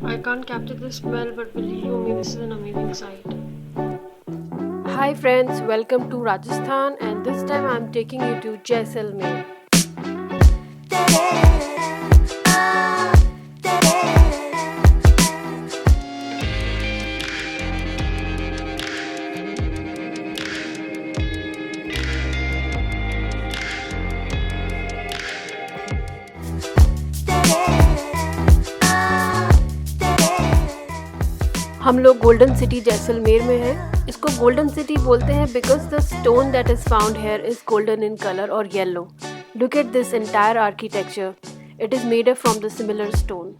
I can't capture the smell, but believe you me, this is an amazing sight. Hi friends, welcome to Rajasthan, and this time I'm taking you to Jaisalmer. हम लोग golden city Jaisalmer में हैं। इसको golden city बोलते हैं because the stone that is found here is golden in colour और yellow. Look at this entire architecture, it is made up from the similar stone.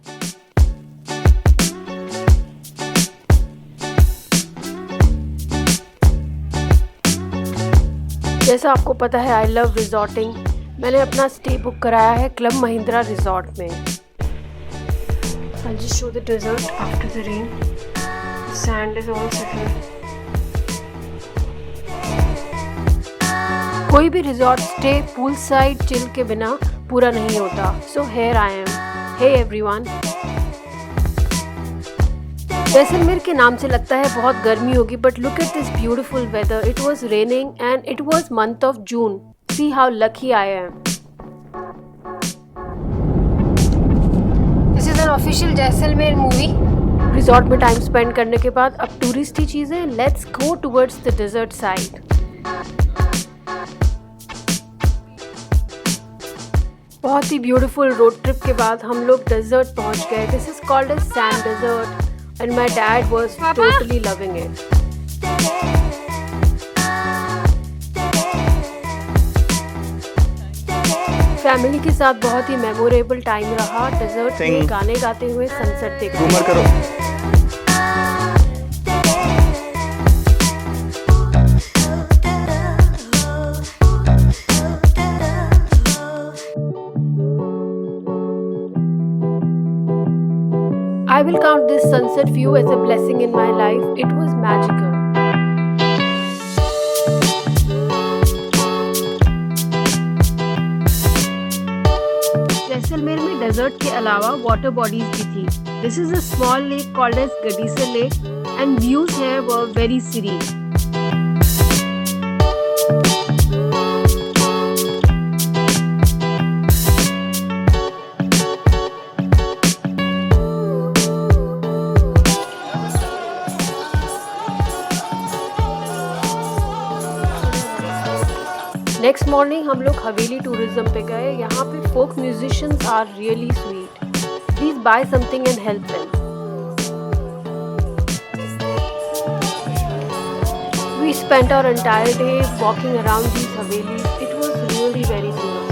जैसा आपको पता है, आई लव रिजॉर्टिंग। मैंने अपना स्टे बुक कराया है क्लब महिंद्रा रिजॉर्ट में। I'll just show the desert after the rain. The sand is all settled. कोई भी resort stay pool side chill के बिना पूरा नहीं होता। So here I am. Hey everyone. Jaisalmer के नाम से लगता है बहुत गर्मी होगी, but look at this beautiful weather. It was raining and it was month of June. See how lucky I am. This is an official Jaisalmer movie. Resort में time spend करने के बाद अब टूरिस्टी चीजें, let's go towards the desert side. बहुत ही beautiful road trip के बाद हम लोग डेजर्ट पहुंच गए। This is called as sand desert and my dad was totally loving it. Family के साथ बहुत ही मेमोरेबल टाइम रहा। डेजर्ट में गाने गाते हुए सनसेट देखा। I will count this sunset view as a blessing in my life. It was magical. Jaisalmer में डेजर्ट के अलावा वाटर बॉडीज भी थी। This is a small lake called as Gadisar Lake and views here were very serene. Next morning हम लोग haveli tourism पे गए। यहाँ पे folk musicians are really sweet. Please buy something and help them. We spent our entire day walking around these havelis. It was really very beautiful.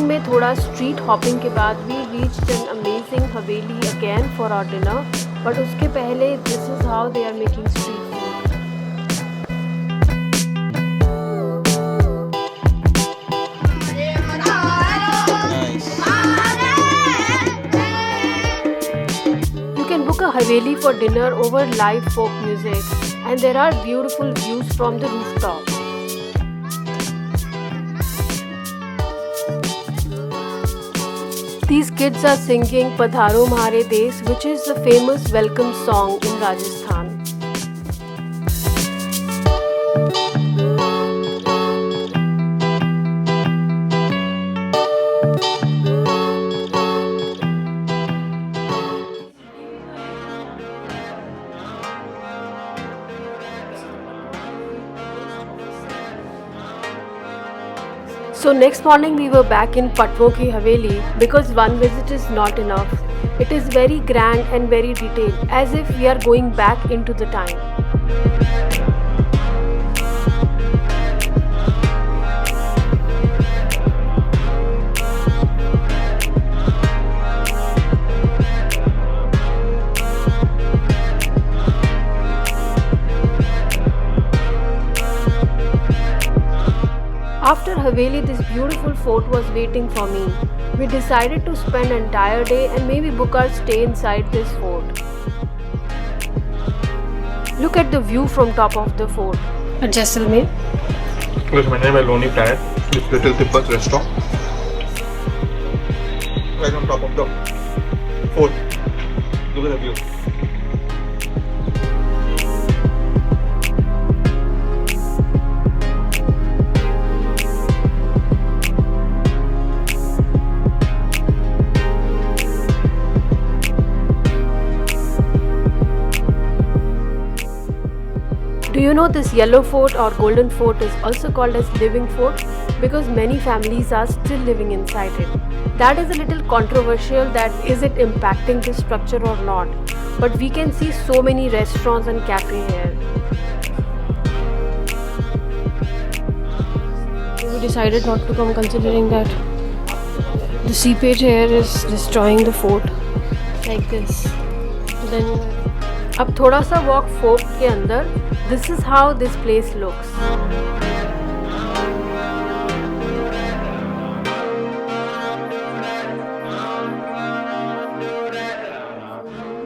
में थोड़ा street hopping के बाद we reached an amazing haveli again for our dinner, but उसके पहले this is how they are making street food. You can book a haveli for dinner over live folk music and there are beautiful views from the rooftop. These kids are singing Padharo Mhare Desh, which is the famous welcome song in Rajasthan. So next morning we were back in Patwo ki Haveli because one visit is not enough. It is very grand and very detailed, as if we are going back into the time. After Haveli, this beautiful fort was waiting for me. We decided to spend an entire day and maybe book our stay inside this fort. Look at the view from top of the fort at Jaisalmer. It was managed by Lonely Planet, this little Tibbet's restaurant. Right on top of the fort. Look at the view. Do you know this yellow fort or golden fort is also called as living fort because many families are still living inside it. That is a little controversial, that is it impacting the structure or not, but we can see so many restaurants and cafe here. We decided not to come considering that the seepage here is destroying the fort like this. Then अब थोड़ा सा walk fort के अंदर. This is how this place looks.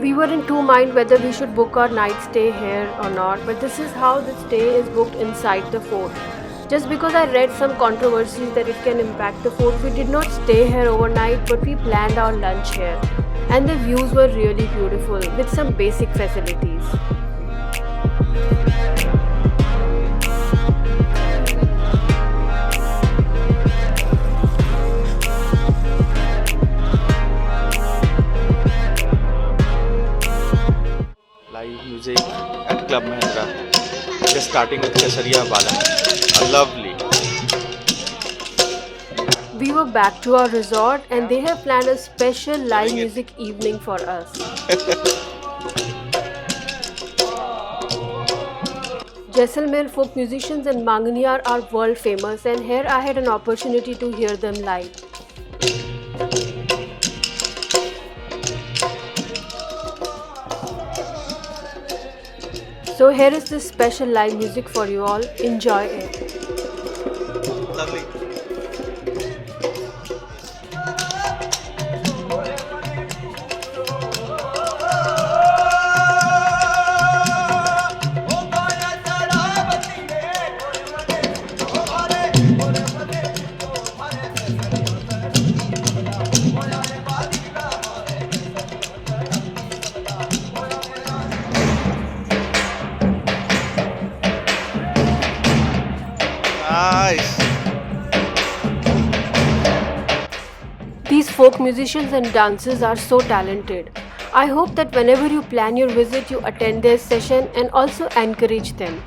We were in two minds whether we should book our night stay here or not, but this is how the stay is booked inside the fort. Just because I read some controversies that it can impact the fort, we did not stay here overnight, but we planned our lunch here. And the views were really beautiful with some basic facilities. Live music at Club Mahindra. Just starting with Kesaria Bala. Lovely. We were back to our resort and they have planned a special live music evening for us. Jaisalmer folk musicians and Manganiyar are world famous, and here I had an opportunity to hear them live. So here is this special live music for you all. Enjoy it. Lovely. Nice. These folk musicians and dancers are so talented. I hope that whenever you plan your visit, you attend their session and also encourage them.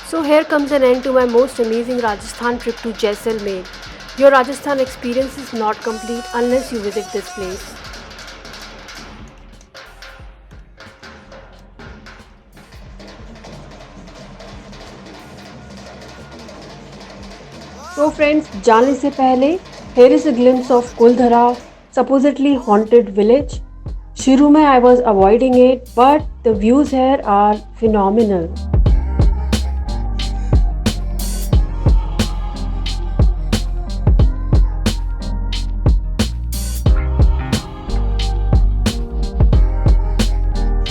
So here comes an end to my most amazing Rajasthan trip to Jaisalmer. Your Rajasthan experience is not complete unless you visit this place. So friends, जाने से पहले here is a glimpse of Kuldhara, supposedly haunted village. शुरू में I was avoiding it, but the views here are phenomenal.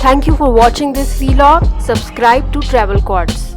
Thank you for watching this vlog. Subscribe to Travel Quads.